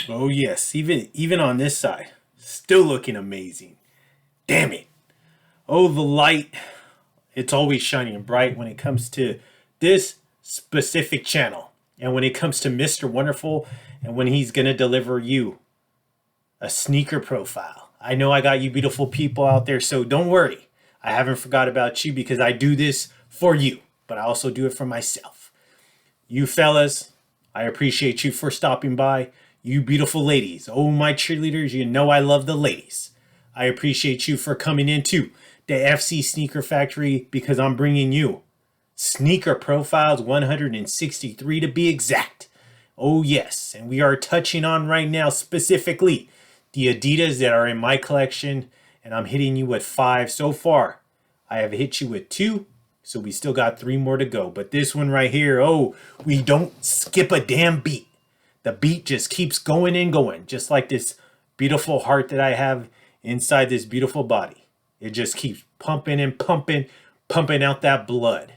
Oh yes, even on this side, still looking amazing. Damn it. Oh, the light, it's always shining bright when it comes to this specific channel. And when it comes to Mr. Wonderful and when he's going to deliver you a sneaker profile. I know I got you beautiful people out there, so don't worry. I haven't forgot about you because I do this for you, but I also do it for myself. You fellas, I appreciate you for stopping by. You beautiful ladies, oh my cheerleaders, you know I love the ladies. I appreciate you for coming into the FC Sneaker Factory because I'm bringing you sneaker profiles 163 to be exact. Oh yes, and we are touching on right now specifically the Adidas that are in my collection, and I'm hitting you with 5 so far. I have hit you with 2, so we still got 3 more to go. But this one right here, oh, we don't skip a damn beat. The beat just keeps going and going, just like this beautiful heart that I have inside this beautiful body. It just keeps pumping and pumping, pumping out that blood.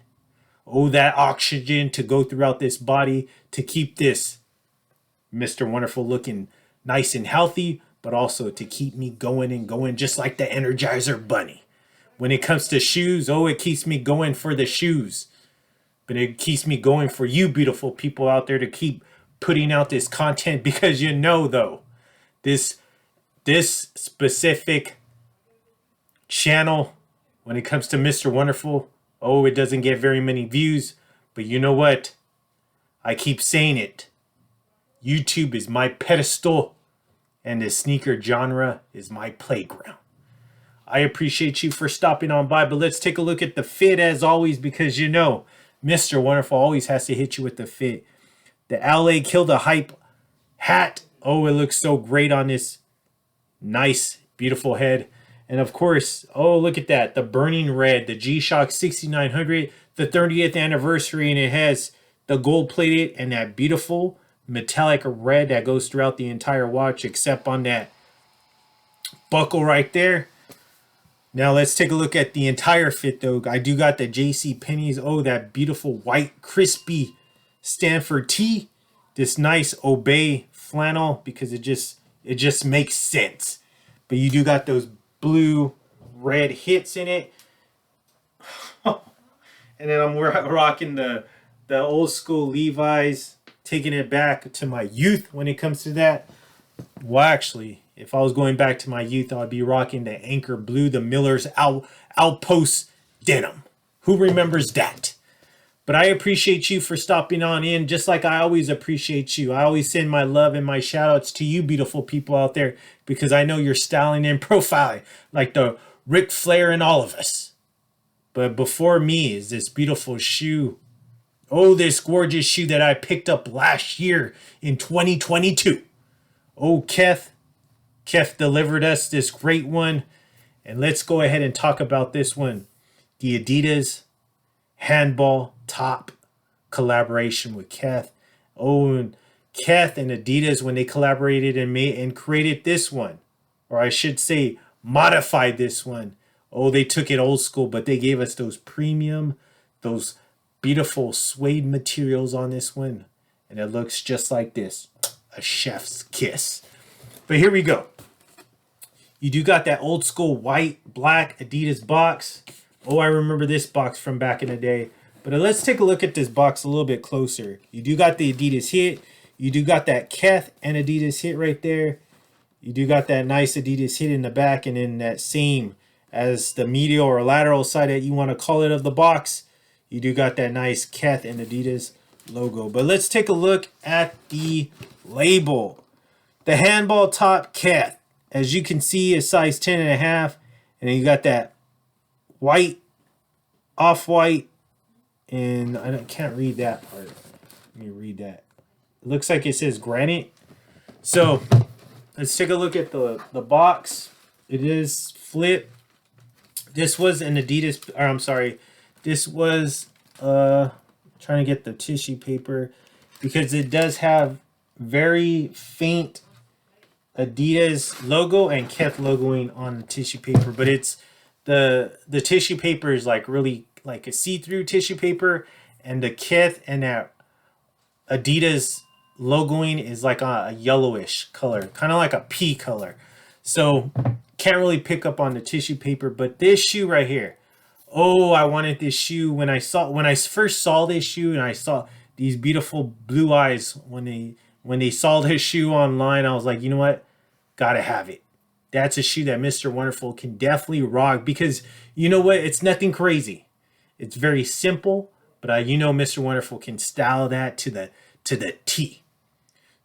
Oh, that oxygen to go throughout this body to keep this Mr. Wonderful looking nice and healthy, but also to keep me going and going just like the Energizer Bunny. When it comes to shoes, oh, it keeps me going for the shoes. But it keeps me going for you beautiful people out there to keep putting out this content because you know though, this specific channel, when it comes to Mr. Wonderful, oh, it doesn't get very many views. But you know what? I keep saying it. YouTube is my pedestal and the sneaker genre is my playground. I appreciate you for stopping on by, but let's take a look at the fit as always because you know Mr. Wonderful always has to hit you with the fit. The LA Kill the Hype hat. Oh, it looks so great on this nice, beautiful head. And of course, oh, look at that. The burning red, the G-Shock 6900, the 30th anniversary, and it has the gold plated and that beautiful metallic red that goes throughout the entire watch except on that buckle right there. Now let's take a look at the entire fit though. I do got the JC Penney's, oh, that beautiful white crispy Stanford tee, this nice Obey flannel because it just makes sense. But you do got those blue red hits in it. And then I'm rocking the old school Levi's, taking it back to my youth when it comes to that. Well, actually, if I was going back to my youth, I'd be rocking the Anchor Blue, the Miller's Outpost denim. Who remembers that? But I appreciate you for stopping on in, just like I always appreciate you. I always send my love and my shout outs to you beautiful people out there because I know you're styling and profiling like the Ric Flair and all of us. But before me is this beautiful shoe. Oh, this gorgeous shoe that I picked up last year in 2022. Oh, Kith delivered us this great one. And let's go ahead and talk about this one. The Adidas Handball top collaboration with Kith. Oh, and Kith and Adidas, when they collaborated and made and created this one, or I should say modified this one. Oh, they took it old school, but they gave us those premium, those beautiful suede materials on this one. And it looks just like this. A chef's kiss. But here we go. You do got that old school white, black Adidas box. Oh, I remember this box from back in the day. But let's take a look at this box a little bit closer. You do got the Adidas hit. You do got that Kith and Adidas hit right there. You do got that nice Adidas hit in the back, and then that same as the medial or lateral side that you want to call it of the box. You do got that nice Kith and Adidas logo. But let's take a look at the label. The handball top Kith, as you can see, is size 10.5. And then you got that white, off-white, and I can't read that part. Let me read that. It looks like it says granite. So let's take a look at the box. It is flip. This was an Adidas, or I'm sorry, this was trying to get the tissue paper because it does have very faint Adidas logo and Kith logoing on the tissue paper, but it's the tissue paper is like really like a see-through tissue paper, and the Kith and that Adidas logoing is like a yellowish color, kind of like a pea color. So can't really pick up on the tissue paper, but this shoe right here. Oh, I wanted this shoe when I first saw this shoe, and I saw these beautiful blue eyes when they saw this shoe online. I was like, you know what? Gotta have it. That's a shoe that Mr. Wonderful can definitely rock, because you know what? It's nothing crazy. It's very simple, but you know Mr. Wonderful can style that to the T.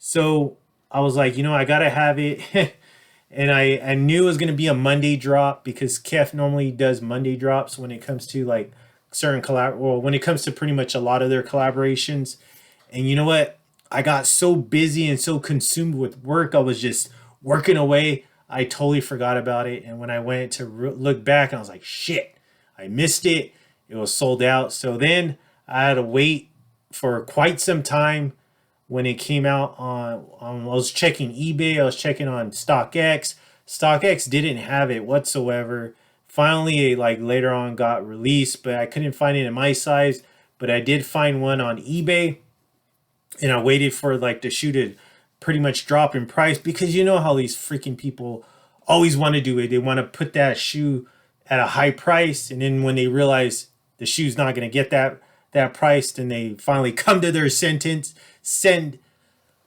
So I was like, you know, I gotta have it. And I knew it was gonna be a Monday drop, because Kith normally does Monday drops when it comes to like certain when it comes to pretty much a lot of their collaborations. And you know what? I got so busy and so consumed with work, I was just working away. I totally forgot about it. And when I went to look back, I was like, shit, I missed it. It was sold out. So then I had to wait for quite some time when it came out I was checking eBay, I was checking on StockX. StockX didn't have it whatsoever. Finally, like later on got released, but I couldn't find it in my size. But I did find one on eBay, and I waited for like the shoe to pretty much drop in price, because you know how these freaking people always want to do it. They want to put that shoe at a high price, and then when they realize the shoe's not going to get that price, then they finally come to their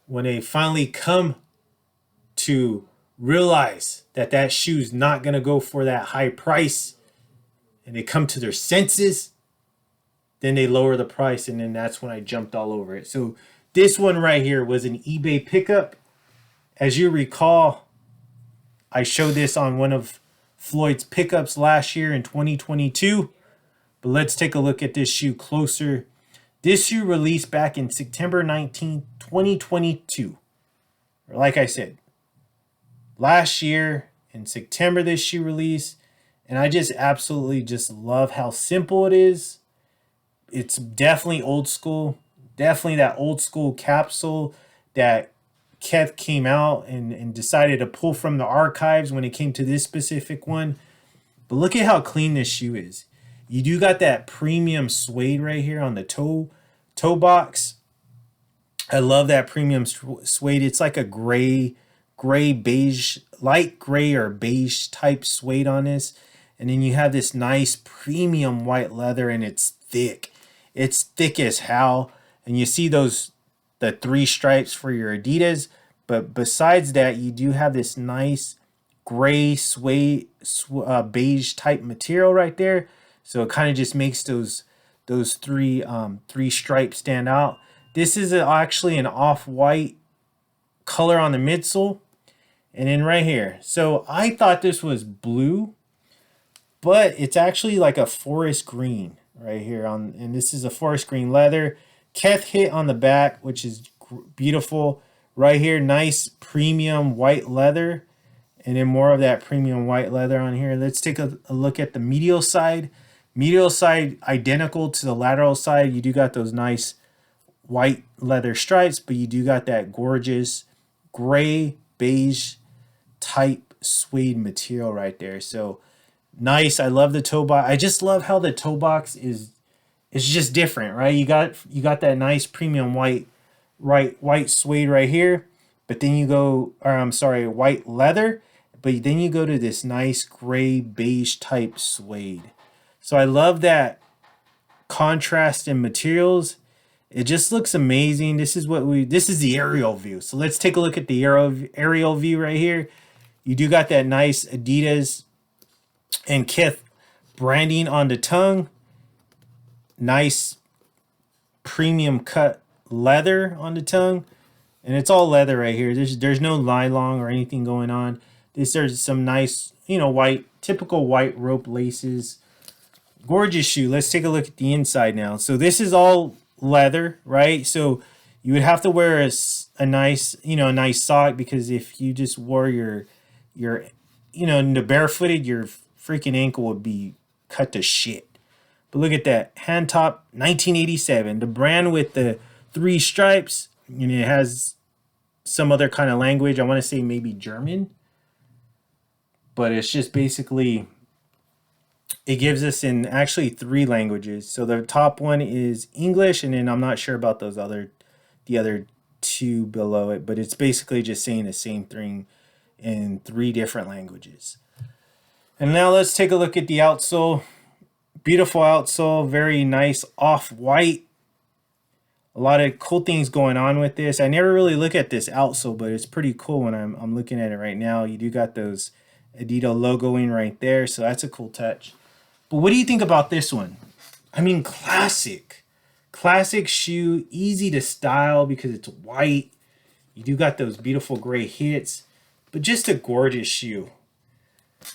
when they finally come to realize that that shoe's not going to go for that high price, and they come to their senses, then they lower the price, and then that's when I jumped all over it. So this one right here was an eBay pickup. As you recall, I showed this on one of FLOYD's pickups last year in 2022. But let's take a look at this shoe closer. This shoe released back in September 19, 2022. Like I said, last year in September this shoe released. And I just absolutely just love how simple it is. It's definitely old school. Definitely that old school capsule that Kith came out and decided to pull from the archives when it came to this specific one. But look at how clean this shoe is. You do got that premium suede right here on the toe box. I love that premium suede. It's like a gray beige, light gray or beige type suede on this. And then you have this nice premium white leather, and it's thick. It's thick as hell. And you see the 3 stripes for your Adidas. But besides that, you do have this nice gray suede, beige type material right there. So it kind of just makes those 3 stripes stand out. This is actually an off-white color on the midsole. And then right here. So I thought this was blue, but it's actually like a forest green right here. And this is a forest green leather. Kith hit on the back, which is beautiful. Right here, nice premium white leather. And then more of that premium white leather on here. Let's take a look at the medial side. Medial side identical to the lateral side. You do got those nice white leather stripes, but you do got that gorgeous gray beige type suede material right there. So nice. I love the toe box. I just love how the toe box is just different, right? You got that nice premium white suede right here, but then you go, or I'm sorry, white leather, but then you go to this nice gray beige type suede. So I love that contrast in materials. It just looks amazing. This is the aerial view. So let's take a look at the aerial view right here. You do got that nice Adidas and Kith branding on the tongue. Nice premium cut leather on the tongue. And it's all leather right here. There's no nylon or anything going on. There's some nice, typical white rope laces. Gorgeous shoe. Let's take a look at the inside now. So this is all leather, right? So you would have to wear a nice sock, because if you just wore your the barefooted, your freaking ankle would be cut to shit. But look at that. Hand top 1987. The brand with the 3 stripes, and it has some other kind of language. I want to say maybe German. But it's just basically, it gives us in actually 3 languages. So the top one is English, and then I'm not sure about the other 2 below it, but it's basically just saying the same thing in 3 different languages. And now let's take a look at the outsole. Beautiful outsole, very nice off-white. A lot of cool things going on with this. I never really look at this outsole, but it's pretty cool when I'm looking at it right now. You do got those Adidas logoing right there, so that's a cool touch. But what do you think about this one? I mean, classic. Classic shoe, easy to style because it's white. You do got those beautiful gray hits, but just a gorgeous shoe.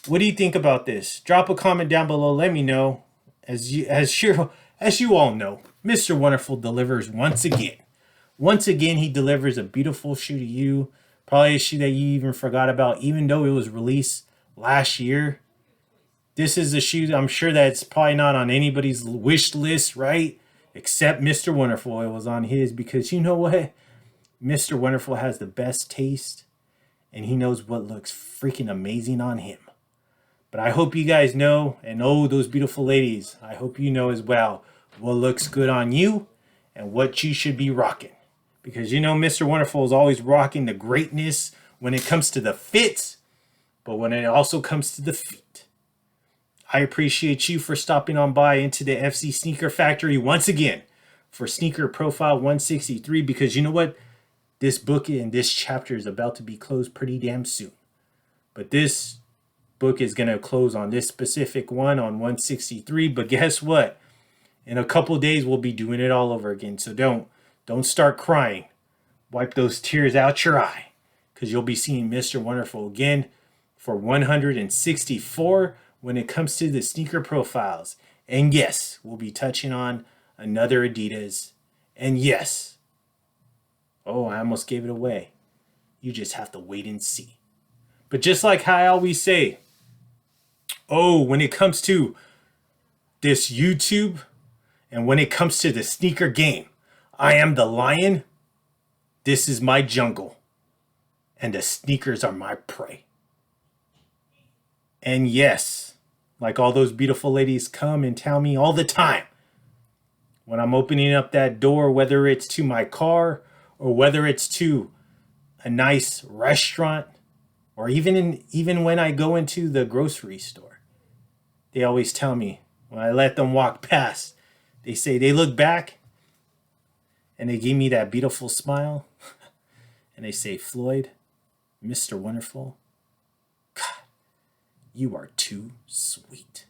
What do you think about this? Drop a comment down below. Let me know. As you all know, Mr. Wonderful delivers once again. Once again, he delivers a beautiful shoe to you. Probably a shoe that you even forgot about, even though it was released last year. This is a shoe that I'm sure that's probably not on anybody's wish list, right? Except Mr. Wonderful. It was on his because you know what? Mr. Wonderful has the best taste and he knows what looks freaking amazing on him. But I hope you guys know, and oh, those beautiful ladies, I hope you know as well what looks good on you and what you should be rocking. Because you know Mr. Wonderful is always rocking the greatness when it comes to the fits, but when it also comes to the feet. I appreciate you for stopping on by into the FC Sneaker Factory once again for Sneaker Profile 163, because you know what? This book and this chapter is about to be closed pretty damn soon. But this book is going to close on this specific one on 163. But guess what? In a couple days, we'll be doing it all over again. So don't start crying. Wipe those tears out your eye, because you'll be seeing Mr. Wonderful again for 164 when it comes to the sneaker profiles. And yes, we'll be touching on another Adidas. And yes, oh, I almost gave it away. You just have to wait and see. But just like how I always say, oh, when it comes to this YouTube and when it comes to the sneaker game, I am the lion. This is my jungle. And the sneakers are my prey. And yes, like all those beautiful ladies come and tell me all the time, when I'm opening up that door, whether it's to my car or whether it's to a nice restaurant, or even when I go into the grocery store, they always tell me, when I let them walk past, they say they look back and they give me that beautiful smile and they say, Floyd, Mr. Wonderful, God, you are too sweet.